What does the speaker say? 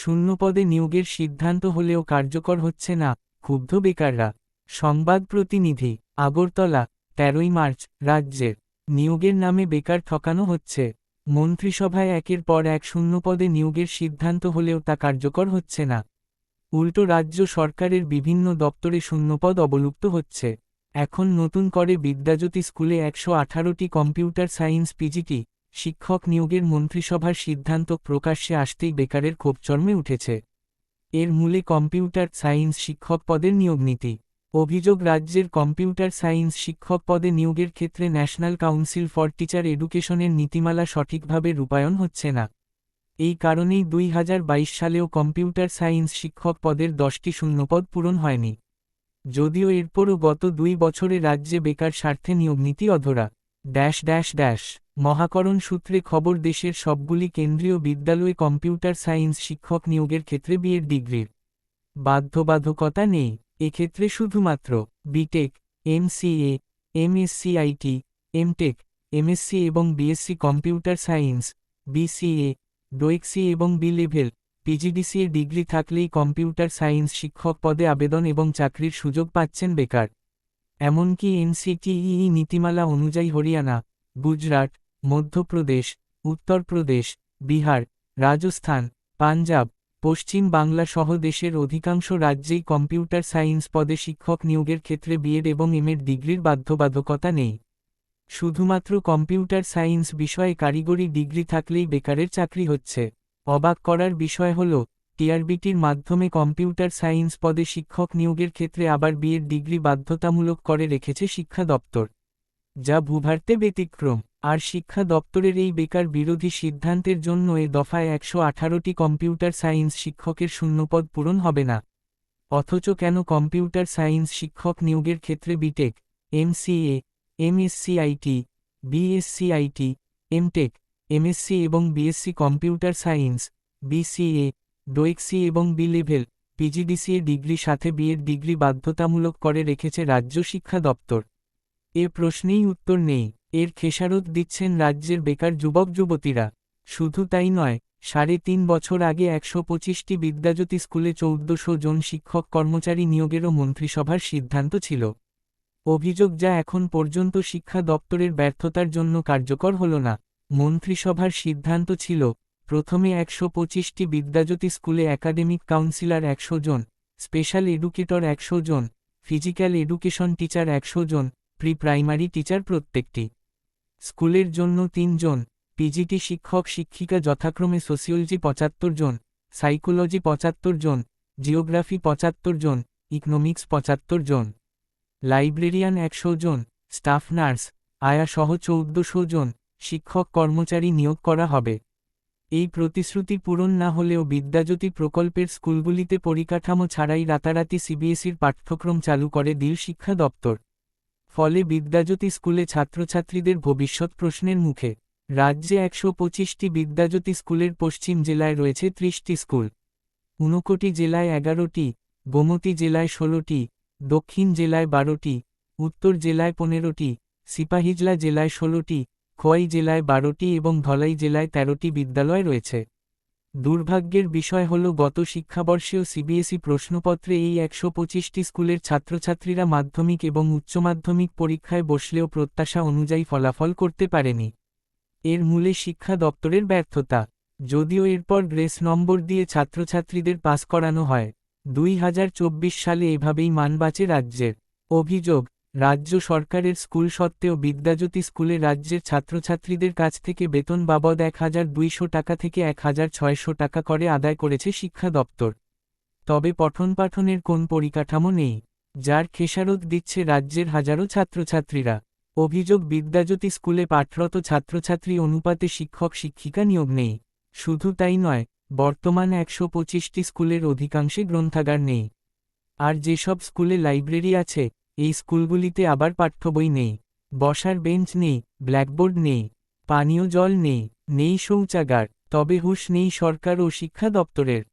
শূন্যপদে নিয়োগের সিদ্ধান্ত হলেও কার্যকর হচ্ছে না, ক্ষুব্ধ বেকাররা। সংবাদ প্রতিনিধি, আগরতলা, ১৩ই মার্চ। রাজ্যের নিয়োগের নামে বেকার ঠকানো হচ্ছে। মন্ত্রিসভায় একের পর এক শূন্যপদে নিয়োগের সিদ্ধান্ত হলেও তা কার্যকর হচ্ছে না। উল্টো রাজ্য সরকারের বিভিন্ন দপ্তরে শূন্যপদ অবলুপ্ত হচ্ছে। এখন নতুন করে বিদ্যাজ্যোতি স্কুলে ১১৮টি কম্পিউটার সায়েন্স পিজিটি শিক্ষক নিয়োগের মন্ত্রিসভার সিদ্ধান্ত প্রকাশ্যে আসতেই বেকারের ক্ষোভ চরমে উঠেছে। এর মূলে কম্পিউটার সায়েন্স শিক্ষক পদের নিয়োগ নীতি। অভিযোগ, রাজ্যের কম্পিউটার সায়েন্স শিক্ষক পদে নিয়োগের ক্ষেত্রে ন্যাশনাল কাউন্সিল ফর টিচার এডুকেশনের নীতিমালা সঠিকভাবে রূপায়ণ হচ্ছে না। এই কারণেই ২০২২ সালেও কম্পিউটার সায়েন্স শিক্ষক পদের ১০টি শূন্যপদ পূরণ হয়নি। যদিও এরপরও গত ২ বছরে রাজ্যে বেকার স্বার্থে নিয়োগনীতি অধরা। মহাকরণ সূত্রে খবর, দেশের সবগুলি কেন্দ্রীয় বিদ্যালয়ে কম্পিউটার সায়েন্স শিক্ষক নিয়োগের ক্ষেত্রে বিএড ডিগ্রির বাধ্যবাধকতা নেই। এক্ষেত্রে শুধুমাত্র B Tech, MCA, MSc IT, M Tech, MSc এবং BSc computer science, BCA, DOEACC এবং বি লেভেল পিজিডিসিএ ডিগ্রি থাকলেই কম্পিউটার সায়েন্স শিক্ষক পদে আবেদন এবং চাকরির সুযোগ পাচ্ছেন বেকার। এমনকি এনসিটিই নীতিমালা অনুযায়ী হরিয়ানা, গুজরাট, মধ্যপ্রদেশ, উত্তরপ্রদেশ, বিহার, রাজস্থান, পাঞ্জাব, পশ্চিম বাংলা সহ দেশের অধিকাংশ রাজ্যেই কম্পিউটার সায়েন্স পদে শিক্ষক নিয়োগের ক্ষেত্রে বিএড এবং এমএড ডিগ্রির বাধ্যবাধকতা নেই। শুধুমাত্র কম্পিউটার সায়েন্স বিষয়ে কারিগরি ডিগ্রি থাকলেই বেকারের চাকরি হচ্ছে। অবাক করার বিষয় হল, টিআরবিটির মাধ্যমে কম্পিউটার সায়েন্স পদে শিক্ষক নিয়োগের ক্ষেত্রে আবার বিএড ডিগ্রি বাধ্যতামূলক করে রেখেছে শিক্ষা দপ্তর, যা ভূভারতে ব্যতিক্রম। আর শিক্ষা দপ্তরের এই বেকার বিরোধী সিদ্ধান্তের জন্য এ দফায় ১১৮টি কম্পিউটার সায়েন্স শিক্ষকের শূন্যপদ পূরণ হবে না। অথচ কেন কম্পিউটার সায়েন্স শিক্ষক নিয়োগের ক্ষেত্রে B Tech, MCA, MSc IT, BSc IT, M Tech, MSc এবং BSc computer science, BCA, DOEACC এবং বি লেভেল পিজিডিসিএ ডিগ্রি সাথে বিএড ডিগ্রি বাধ্যতামূলক করে রেখেছে রাজ্য শিক্ষা দপ্তর? এ প্রশ্নেই উত্তর নেই। এর খেসারত দিচ্ছেন রাজ্যের বেকার যুবক যুবতীরা। শুধু তাই নয়, ৩.৫ বছর আগে ১২৫টি বিদ্যাজ্যোতি স্কুলে ১৪০০ জন শিক্ষক কর্মচারী নিয়োগেরও মন্ত্রিসভার সিদ্ধান্ত ছিল। অভিযোগ, যা এখন পর্যন্ত শিক্ষা দপ্তরের ব্যর্থতার জন্য কার্যকর হল না। মন্ত্রিসভার সিদ্ধান্ত ছিল, প্রথমে ১২৫টি বিদ্যাজ্যোতি স্কুলে একাডেমিক কাউন্সিলর ১০০ জন, স্পেশাল এডুকেটর ১০০ জন, ফিজিক্যাল এডুকেশন টিচার ১০০ জন, প্রি প্রাইমারি টিচার প্রত্যেকটি স্কুলের জন্য ৩ জন, পিজিটি শিক্ষক শিক্ষিকা যথাক্রমে সোসিওলজি ৭৫ জন, সাইকোলজি ৭৫ জন, জিওগ্রাফি ৭৫ জন, ইকোনমিক্স ৭৫ জন, লাইব্রেরিয়ান ১০০ জন, স্টাফ নার্স, আয়া সহ ১৪০০ জন শিক্ষক কর্মচারী নিয়োগ করা হবে। এই প্রতিশ্রুতি পূরণ না হলেও বিদ্যাজ্যোতি প্রকল্পের স্কুলগুলিতে পরিকাঠামো ছাড়াই রাতারাতি সিবিএসইর পাঠ্যক্রম চালু করে দিল শিক্ষা দপ্তর। ফলে বিদ্যাজ্যোতি স্কুলে ছাত্রছাত্রীদের ভবিষ্যৎ প্রশ্নের মুখে। রাজ্যে ১২৫টি বিদ্যাজ্যোতি স্কুলের পশ্চিম জেলায় রয়েছে ৩০টি স্কুল, ঊনকোটি জেলায় ১১টি, গোমতী জেলায় ১৬টি, দক্ষিণ জেলায় ১২টি, উত্তর জেলায় ১৫টি, সিপাহীজলা জেলায় ১৬টি, খোয়াই জেলায় ১২টি এবং ধলাই জেলায় ১৩টি বিদ্যালয় রয়েছে। দুর্ভাগ্যের বিষয় হল, গত শিক্ষাবর্ষেও সিবিএসই প্রশ্নপত্রে এই ১২৫টি স্কুলের ছাত্রছাত্রীরা মাধ্যমিক এবং উচ্চ মাধ্যমিক পরীক্ষায় বসলেও প্রত্যাশা অনুযায়ী ফলাফল করতে পারেনি। এর মূলে শিক্ষা দপ্তরের ব্যর্থতা। যদিও এরপর গ্রেস নম্বর দিয়ে ছাত্রছাত্রীদের পাস করানো হয়। ২০২৪ সালে এভাবেই মান বাঁচে রাজ্যের। অভিযোগ, রাজ্য সরকারের স্কুল সত্ত্বেও বিদ্যাজ্যোতি স্কুলে রাজ্যের ছাত্রছাত্রীদের কাছ থেকে বেতন বাবদ ১,২০০ টাকা থেকে ১,৬০০ টাকা করে আদায় করেছে শিক্ষা দপ্তর। তবে পঠনপাঠনের কোন পরিকাঠামো নেই, যার খেসারত দিচ্ছে রাজ্যের হাজারো ছাত্রছাত্রীরা। অভিযোগ, বিদ্যাজ্যোতি স্কুলে পাঠরত ছাত্রছাত্রী অনুপাতে শিক্ষক শিক্ষিকা নিয়োগ নেই। শুধু তাই নয়, বর্তমান ১২৫টি স্কুলের অধিকাংশে গ্রন্থাগার নেই। আর যেসব স্কুলে লাইব্রেরি আছে, এই স্কুলগুলিতে আবার পাঠ্যবই নেই, বসার বেঞ্চ নেই, ব্ল্যাকবোর্ড নেই, পানীয় জল নেই, নেই শৌচাগার। তবে হুঁশ নেই সরকার ও শিক্ষা দপ্তরের।